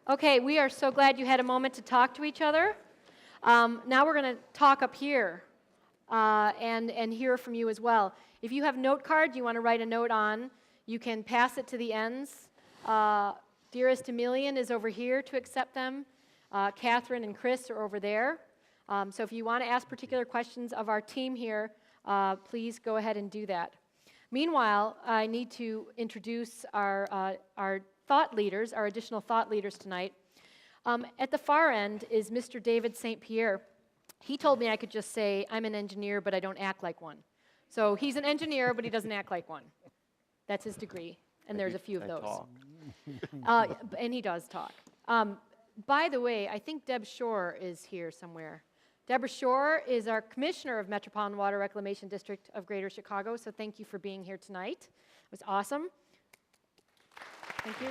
Okay, we are so glad you had a moment to talk to each other. Now we're going to talk up here and hear from you as well. If you have note cards you want to write a note on, you can pass it to the ends. Dearest Emilian is over here to accept them. Catherine and Chris are over there. So if you want to ask particular questions of our team here, please go ahead and do that. Meanwhile, I need to introduce our thought leaders, our additional thought leaders tonight. At the far end is Mr. David St. Pierre. He told me I could just say, I'm an engineer, but I don't act like one. So he's an engineer, but he doesn't act like one. That's his degree, and there's a few of those. And he does talk. By the way, I think Deb Shore is here somewhere. Deborah Shore is our Commissioner of Metropolitan Water Reclamation District of Greater Chicago, so thank you for being here tonight. It was awesome. Thank you.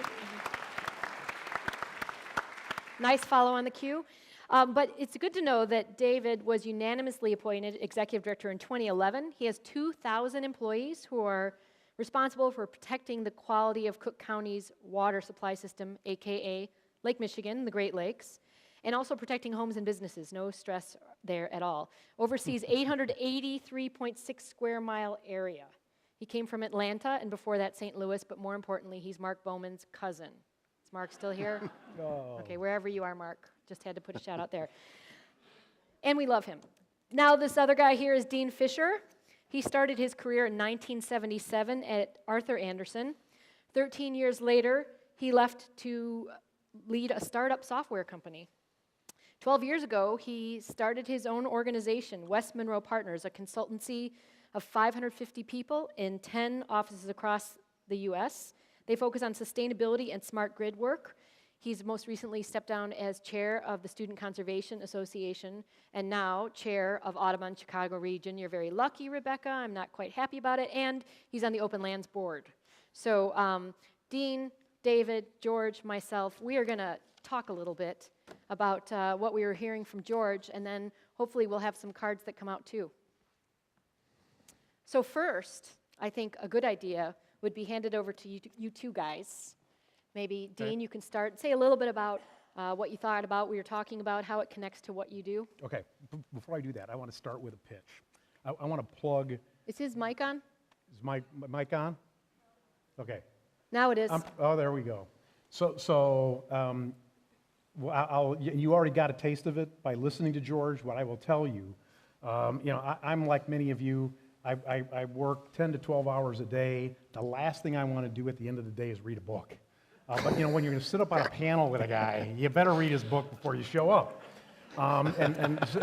Nice follow on the queue. But it's good to know that David was unanimously appointed Executive Director in 2011. He has 2,000 employees who are responsible for protecting the quality of Cook County's water supply system, aka Lake Michigan, the Great Lakes, and also protecting homes and businesses. No stress there at all. Oversees 883.6 square mile area. He came from Atlanta, and before that, St. Louis, but more importantly, he's Mark Bowman's cousin. Is Mark still here? Oh. Okay, wherever you are, Mark. Just had to put a shout out there. And we love him. Now, this other guy here is Dean Fischer. He started his career in 1977 at Arthur Andersen. 13 years later, he left to lead a startup software company. 12 years ago, he started his own organization, West Monroe Partners, a consultancy of 550 people in 10 offices across the U.S. They focus on sustainability and smart grid work. He's most recently stepped down as chair of the Student Conservation Association and now chair of Audubon Chicago Region. You're very lucky, Rebecca. I'm not quite happy about it. And he's on the Open Lands Board. So Dean, David, George, myself, we are going to talk a little bit about what we were hearing from George, and then hopefully we'll have some cards that come out too. So first, I think a good idea would be handed over to you two guys. Maybe, Dean, okay. You can start. Say a little bit about what you thought about, what we were talking about, how it connects to what you do. Okay. Before I do that, I want to start with a pitch. I want to plug... Is his mic on? Is my mic on? Okay. Now it is. Oh, there we go. Well, you already got a taste of it by listening to George. What I will tell you, I'm like many of you. I work 10 to 12 hours a day. The last thing I want to do at the end of the day is read a book. But when you're going to sit up on a panel with a guy, you better read his book before you show up.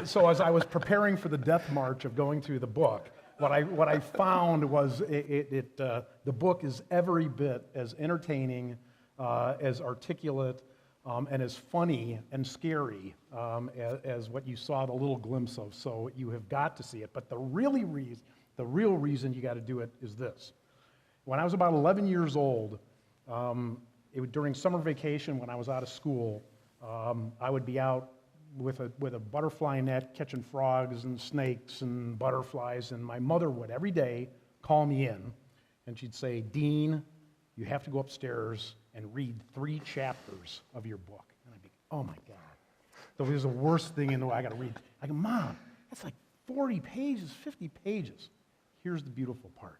So as I was preparing for the death march of going through the book, what I found was the book is every bit as entertaining, as articulate, and as funny and scary as what you saw the little glimpse of. So you have got to see it. But the real reason you got to do it is this. When I was about 11 years old, during summer vacation when I was out of school, I would be out with a butterfly net catching frogs and snakes and butterflies, and my mother would every day call me in, and she'd say, Dean, you have to go upstairs and read 3 chapters of your book. And I'd be, oh my God. So it was the worst thing in the world. I got to read. I go, Mom, that's like 40 pages, 50 pages. Here's the beautiful part.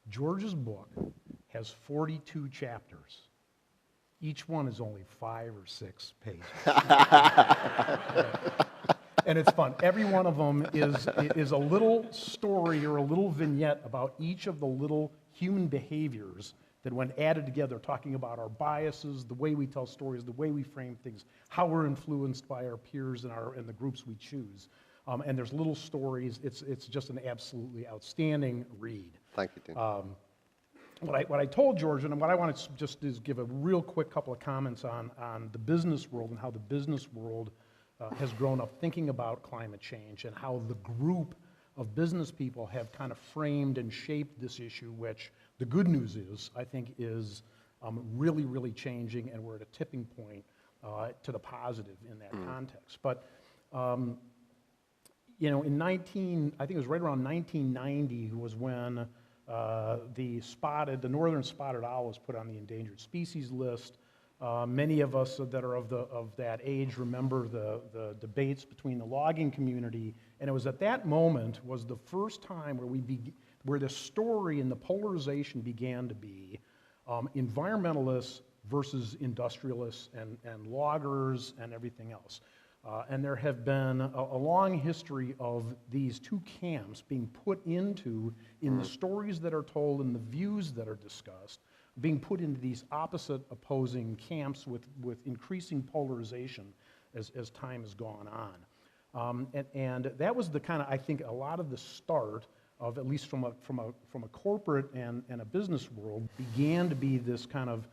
George's book has 42 chapters. Each one is only 5 or 6 pages. And it's fun. Every one of them is a little story or a little vignette about each of the little human behaviors that when added together, talking about our biases, the way we tell stories, the way we frame things, how we're influenced by our peers and the groups we choose. And there's little stories. It's just an absolutely outstanding read. Thank you, Dean. What I told George, and what I want to just is give a real quick couple of comments on the business world and how the business world has grown up thinking about climate change and how the group of business people have kind of framed and shaped this issue, which the good news is, I think, is really, really changing, and we're at a tipping point to the positive in that context. But, I think it was right around 1990 was when the northern spotted owl was put on the endangered species list. Many of us that are of that age remember the debates between the logging community, and it was at that moment was the first time where the story and the polarization began to be environmentalists versus industrialists and loggers and everything else. And there have been a long history of these two camps being put into, in the stories that are told and the views that are discussed, being put into these opposite opposing camps with increasing polarization as time has gone on. And that was the kind of, I think, a lot of the start of, at least from a corporate and a business world, began to be this kind of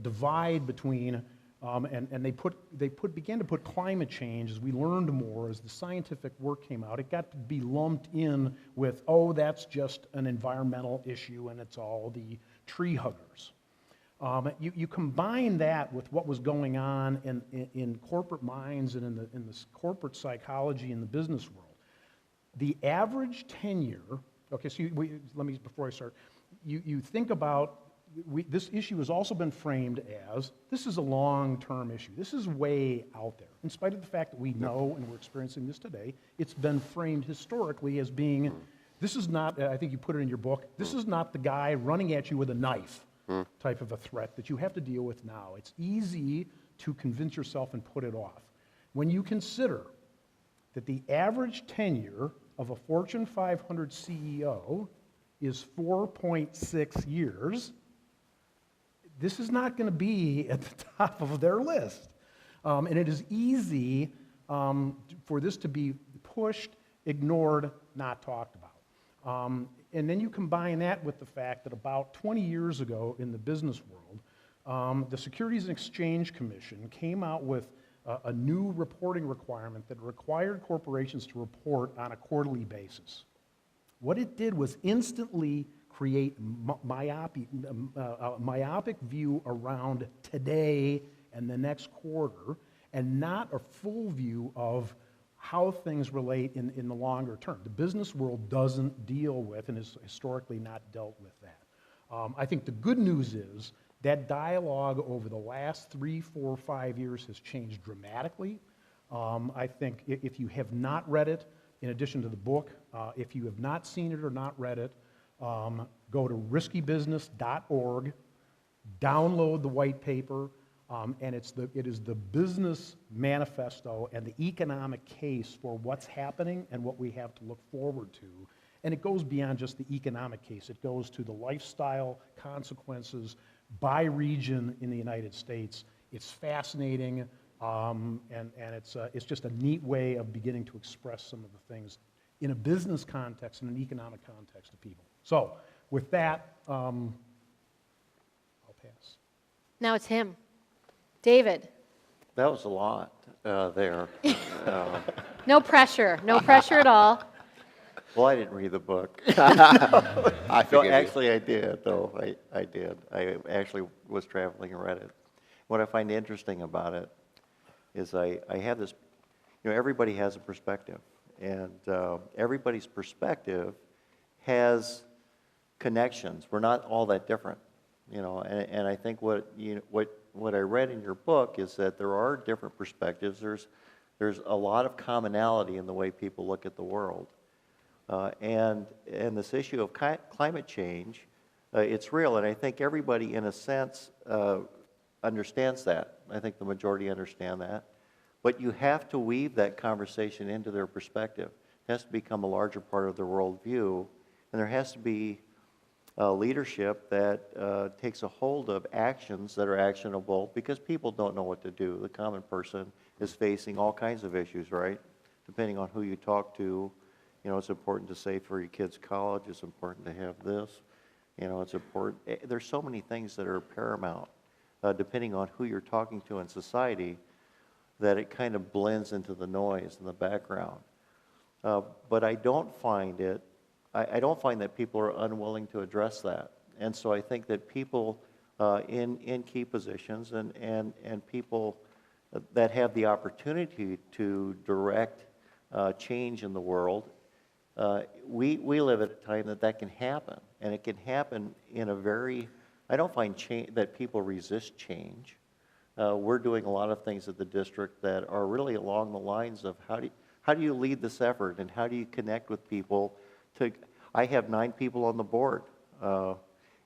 divide between, and they began to put climate change, as we learned more, as the scientific work came out, it got to be lumped in with, oh, that's just an environmental issue and it's all the tree huggers. You combine that with what was going on in corporate minds and in this corporate psychology in the business world. The average tenure, okay, so let me, before I start, you think about, this issue has also been framed as, this is a long-term issue. This is way out there. In spite of the fact that we know and we're experiencing this today, it's been framed historically as being, this is not, I think you put it in your book, this is not the guy running at you with a knife type of a threat that you have to deal with now. It's easy to convince yourself and put it off. When you consider that the average tenure of a Fortune 500 CEO is 4.6 years, this is not going to be at the top of their list. And it is easy for this to be pushed, ignored, not talked about. And then you combine that with the fact that about 20 years ago in the business world, the Securities and Exchange Commission came out with a new reporting requirement that required corporations to report on a quarterly basis. What it did was instantly create a myopic view around today and the next quarter, and not a full view of how things relate in the longer term. The business world doesn't deal with, and has historically not dealt with that. I think the good news is that dialogue over the last 3, 4, 5 years has changed dramatically. I think if you have not read it, in addition to the book, if you have not seen it or not read it, go to riskybusiness.org, download the white paper, and it is the business manifesto and the economic case for what's happening and what we have to look forward to. And it goes beyond just the economic case. It goes to the lifestyle consequences by region in the United States. It's fascinating, and it's just a neat way of beginning to express some of the things in a business context, in an economic context to people. So, with that, I'll pass. Now it's him. David. That was a lot there. No pressure. No pressure at all. Well, I didn't read the book. I No, forgive actually, I did, though. I did. I actually was traveling and read it. What I find interesting about it is I have this, everybody has a perspective. And everybody's perspective has connections. We're not all that different, And I think what I read in your book is that there are different perspectives. There's a lot of commonality in the way people look at the world, and this issue of climate change, it's real, and I think everybody, in a sense, understands that. I think the majority understand that. But you have to weave that conversation into their perspective. It has to become a larger part of their worldview, and there has to be leadership that takes a hold of actions that are actionable, because people don't know what to do. The common person is facing all kinds of issues, right? Depending on who you talk to, it's important to save for your kids' college. It's important to have this. It's important. There's so many things that are paramount, depending on who you're talking to in society, that it kind of blends into the noise in the background. But I don't find that people are unwilling to address that. And so I think that people in key positions and people that have the opportunity to direct change in the world, we live at a time that can happen. And it can happen in a very, I don't find that people resist change. we're doing a lot of things at the district that are really along the lines of how do you lead this effort and how do you connect with people I have 9 people on the board,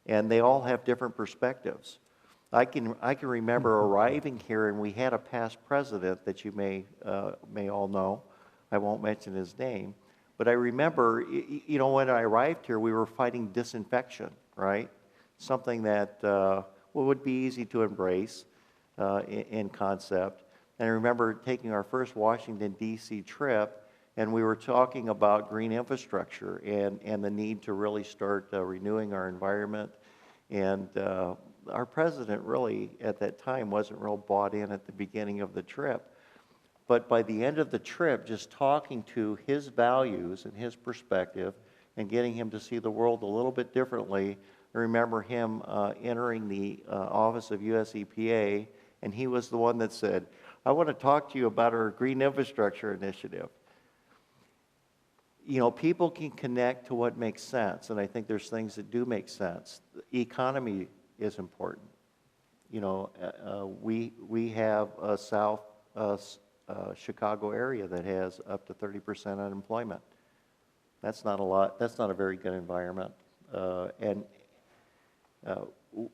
and they all have different perspectives. I can remember arriving here, and we had a past president that you may all know. I won't mention his name, but I remember, when I arrived here, we were fighting disinfection, right? Something that would be easy to embrace in concept. And I remember taking our first Washington, D.C. trip, and we were talking about green infrastructure and the need to really start renewing our environment. And our president really, at that time, wasn't real bought in at the beginning of the trip. But by the end of the trip, just talking to his values and his perspective and getting him to see the world a little bit differently, I remember him entering the office of US EPA, and he was the one that said, I want to talk to you about our green infrastructure initiative. People can connect to what makes sense, and I think there's things that do make sense. The economy is important. We have a South Chicago area that has up to 30% unemployment. That's not a lot. That's not a very good environment.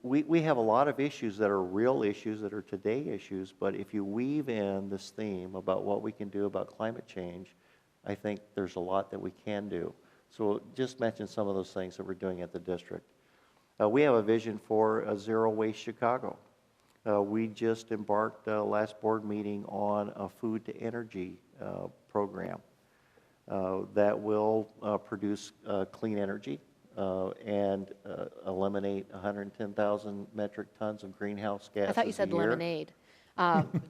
We have a lot of issues that are real issues, that are today issues, but if you weave in this theme about what we can do about climate change, I think there's a lot that we can do. So just mention some of those things that we're doing at the district. We have a vision for a zero waste Chicago. We just embarked last board meeting on a food to energy program that will produce clean energy and eliminate 110,000 metric tons of greenhouse gases. I thought you said a year. lemonade.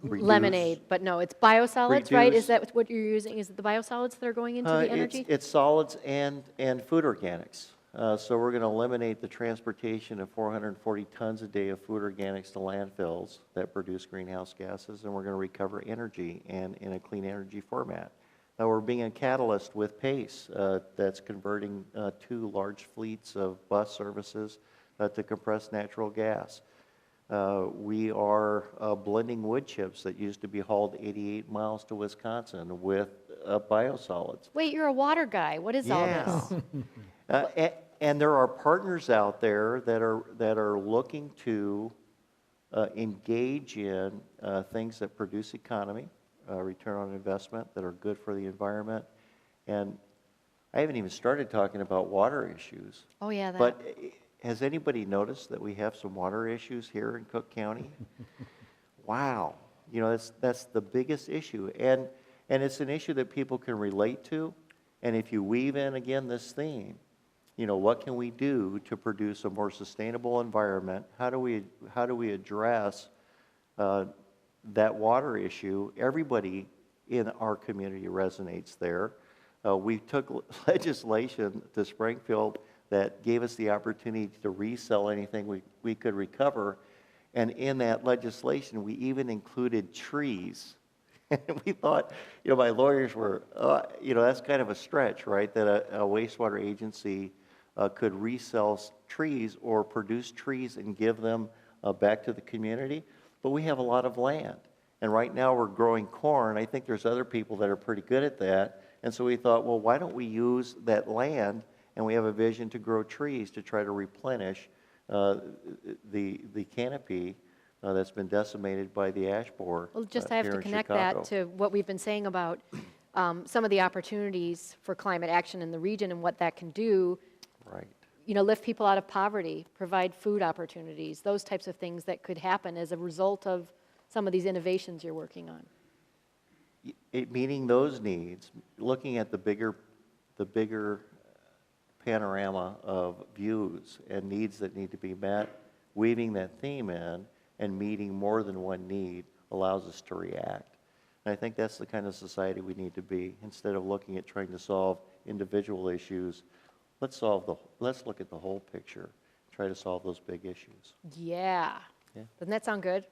Lemonade, but no, it's biosolids, right? Is that what you're using? Is it the biosolids that are going into the energy? It's solids and food organics. So we're going to eliminate the transportation of 440 tons a day of food organics to landfills that produce greenhouse gases, and we're going to recover energy and in a clean energy format. Now we're being a catalyst with PACE that's converting 2 large fleets of bus services to compressed natural gas. We are blending wood chips that used to be hauled 88 miles to Wisconsin with biosolids. Wait, you're a water guy. What is all this? And there are partners out there that are looking to engage in things that produce economy, return on investment, that are good for the environment. And I haven't even started talking about water issues. Oh, yeah. But has anybody noticed that we have some water issues here in Cook County? Wow. That's the biggest issue. And it's an issue that people can relate to. And if you weave in, again, this theme, what can we do to produce a more sustainable environment? How do we address that water issue? Everybody in our community resonates there. We took legislation to Springfield that gave us the opportunity to resell anything we could recover. And in that legislation, we even included trees. And we thought, my lawyers were, that's kind of a stretch, right? That a wastewater agency could resell trees or produce trees and give them back to the community. But we have a lot of land. And right now we're growing corn. I think there's other people that are pretty good at that. And so we thought, well, why don't we use that land? And we have a vision to grow trees to try to replenish the canopy that's been decimated by the ash borer. Well, just I have to connect that to what we've been saying about some of the opportunities for climate action in the region and what that can do. Right. Lift people out of poverty, provide food opportunities, those types of things that could happen as a result of some of these innovations you're working on. Meeting those needs, looking at the bigger panorama of views and needs that need to be met, weaving that theme in and meeting more than one need allows us to react. And I think that's the kind of society we need to be. Instead of looking at trying to solve individual issues, let's look at the whole picture, try to solve those big issues. Yeah. Doesn't that sound good?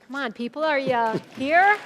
Come on, people, are you here?